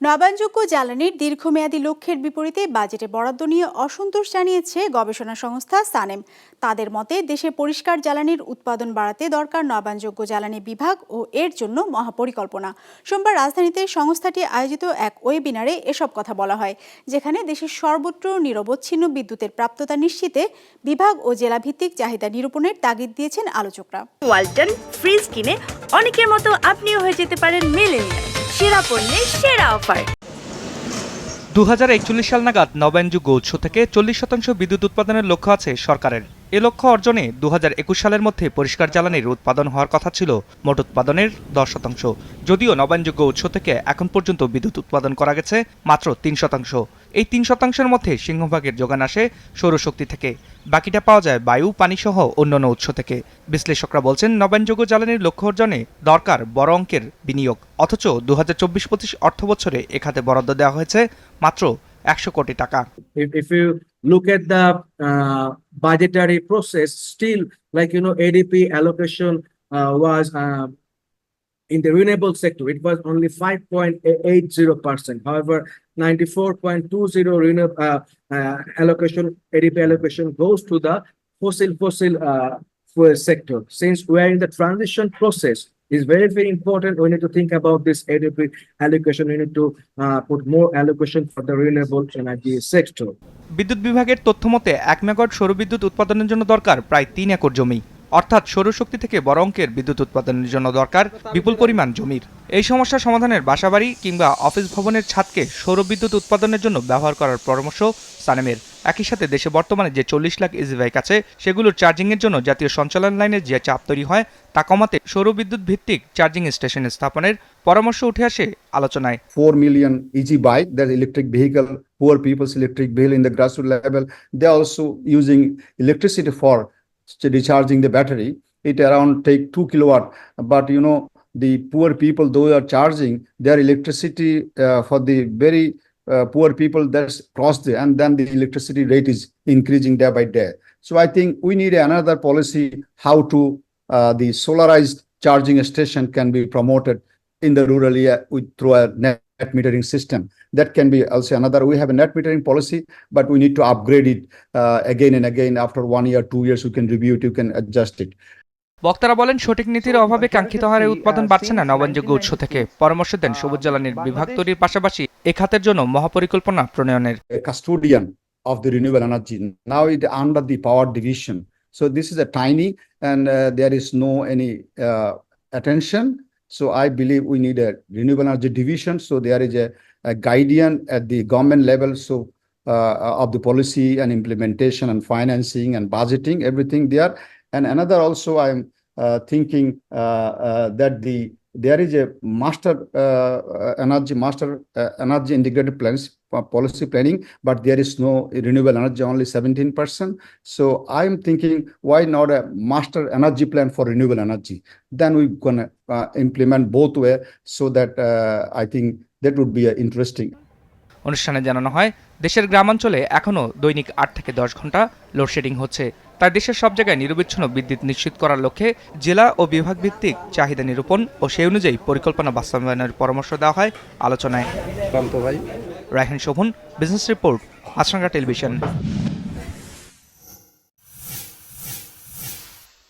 নবায়নযোগ্য জ্বালানির দীর্ঘমেয়াদী লক্ষ্যের বিপরীতে বাজেটে বরাদ্দ নিয়ে অসন্তোষ জানিয়েছে গবেষণা সংস্থা সানেম। তাদের মতে দেশে পরিষ্কার জ্বালানির উৎপাদন বাড়াতে দরকার নবায়নযোগ্য জ্বালানি বিভাগ ও এর জন্য মহাপরিকল্পনা। সোমবার রাজধানীতে সংস্থাটি আয়োজিত এক ওয়েবিনারে এসব কথা বলা হয়, যেখানে দেশের সর্বত্র নিরবচ্ছিন্ন বিদ্যুতের প্রাপ্যতা নিশ্চিতে বিভাগ ও জেলাভিত্তিক চাহিদা নিরূপণের তাগিদ দিয়েছেন আলোচকরা। ওয়ালটন ফ্রিজ কিনে অনেকের মতো আপনিও হয়ে যেতে পারেন মিলেনিয়াল। সেরা পণ্যের সেরা অফার। 2041 সাল নাগাদ নবায়নযোগ্য উৎস থেকে 40% বিদ্যুৎ উৎপাদনের লক্ষ্য আছে সরকারের। এ লক্ষ্য অর্জনে 2021 সালের মধ্যে পরিষ্কার জ্বালানির উৎপাদন হওয়ার কথা ছিল মোট উৎপাদনের 10%। যদিও নবায়নযোগ্য উৎস থেকে এখন পর্যন্ত বিদ্যুৎ উৎপাদন করা গেছে মাত্র 3%। এই 3%-এর মধ্যে সিংহভাগের যোগান আসে সৌরশক্তি থেকে, বাকিটা পাওয়া যায় বায়ু, পানিসহ অন্যান্য উৎস থেকে। বিশ্লেষকরা বলছেন, নবায়নযোগ্য জ্বালানির লক্ষ্য অর্জনে দরকার বড় অঙ্কের বিনিয়োগ। অথচ 2024-25 অর্থ বছরে এ খাতে বরাদ্দ দেওয়া হয়েছে মাত্র 100 কোটি টাকা। If you look at the budgetary process, still ADP allocation was in the renewable sector, it was only 5.80%. However, 94.20 allocation, ADP allocation goes to the fossil fuel sector. Since we are in the transition process, it's very important. We need to think about this ADP allocation. We need to put more allocation for the renewable energy sector. বিদ্যুৎ বিভাগের তথ্য মতে 1 megawatt সৌরবিদ্যুৎ উৎপাদনের জন্য দরকার প্রায় 3 acre জমি। অর্থাৎ সৌরশক্তি থেকে বড় অঙ্কের বিদ্যুৎ উৎপাদনের জন্য দরকার বিপুল পরিমাণ জমির। এই সমস্যা সমাধানের বাসাবাড়ি কিংবা অফিস ভবনের ছাদকে সৌরবিদ্যুৎ উৎপাদনের জন্য ব্যবহার করার পরামর্শ সানেমের। একই সাথে দেশে বর্তমানে যে 40 লাখ ইজি বাইক আছে, সেগুলোর চার্জিংয়ের জন্য জাতীয় সঞ্চালন লাইনের যে চাপ তৈরি হয় তা কমাতে সৌরবিদ্যুৎ ভিত্তিক চার্জিং স্টেশন স্থাপনের পরামর্শ উঠে আসে আলোচনায়। 4 million EG bike, there's electric vehicle, poor people's electric vehicle in the grassroots level. They're also using electricity for recharging the battery. It around take 2 kilowatt, but the poor people, those are charging their electricity for the very poor people, that's crossed there, and then the electricity rate is increasing day by day. So I think we need another policy how to the solarized charging station can be promoted in the rural area through a net metering system. That can be also another. We have a net metering policy, but we need to upgrade it again and again. After 1 year, 2 years, you can review it, you can adjust it. বক্তারা বলেন, সঠিক নীতির অভাবে কাঙ্ক্ষিত হারে উৎপাদন বাড়ছে না নবায়নযোগ্য উৎস থেকে। পরামর্শ দেন সবুজ জ্বালানির বিভাগ তৈরির পাশাপাশি এ খাতের জন্য মহাপরিকল্পনা প্রণয়নের। Custodian of the renewable energy now it under the power division. So this is a tiny and there is no any attention. So I believe we need a renewable energy division. So there is a guardian at the government level. So of the policy and implementation and financing and budgeting, everything there. And another also I'm thinking that there is a master energy integrated plans policy planning, but there is no renewable energy, only 17%. So I'm thinking, why not a master energy plan for renewable energy? Then we're gonna implement both way, so that I think that would be interesting. অনুষ্ঠানে জানানো হয়, দেশের গ্রামাঞ্চলে এখনও দৈনিক 8 থেকে 10 ঘন্টা load shedding হচ্ছে। তাই দেশের সব জায়গায় নিরবিচ্ছিন্ন বিদ্যুৎ নিশ্চিত করার লক্ষ্যে জেলা ও বিভাগ ভিত্তিক চাহিদা নিরূপণ ও সেই অনুযায়ী পরিকল্পনা বাস্তবায়নের পরামর্শ দেওয়া হয় আলোচনায়। রায়হান শোভন, বিজনেস রিপোর্ট, মাছরাঙ্গা টেলিভিশন।